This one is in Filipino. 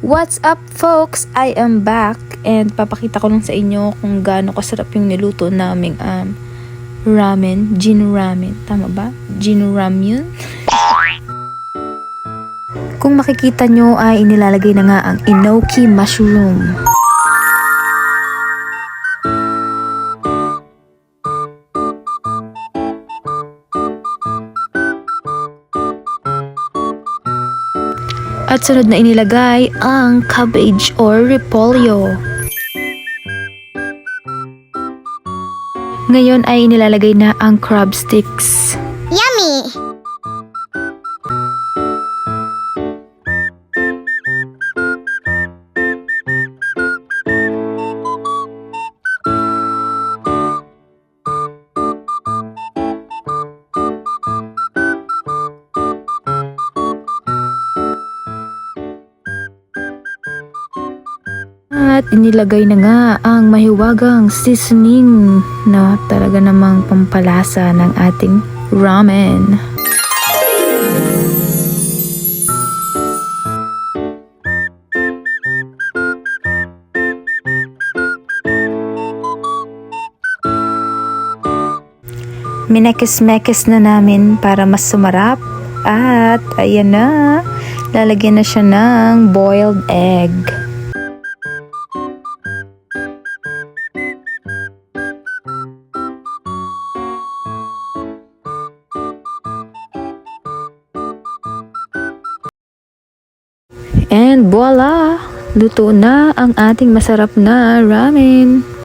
What's up folks? I am back and papakita ko lang sa inyo kung gaano kasarap yung niluto naming ramen, Jin ramen. Tama ba? Jin ramen? Kung makikita nyo ay inilalagay na nga ang enoki mushroom. At sunod na inilagay ang cabbage or repolyo. Ngayon ay inilalagay na ang crab sticks. Yummy! At inilagay na nga ang mahiwagang seasoning na talaga namang pampalasa ng ating ramen. Minekes-mekes na namin para mas sumarap. At ayan na, lalagyan na siya ng boiled egg. And voila! Luto na ang ating masarap na ramen.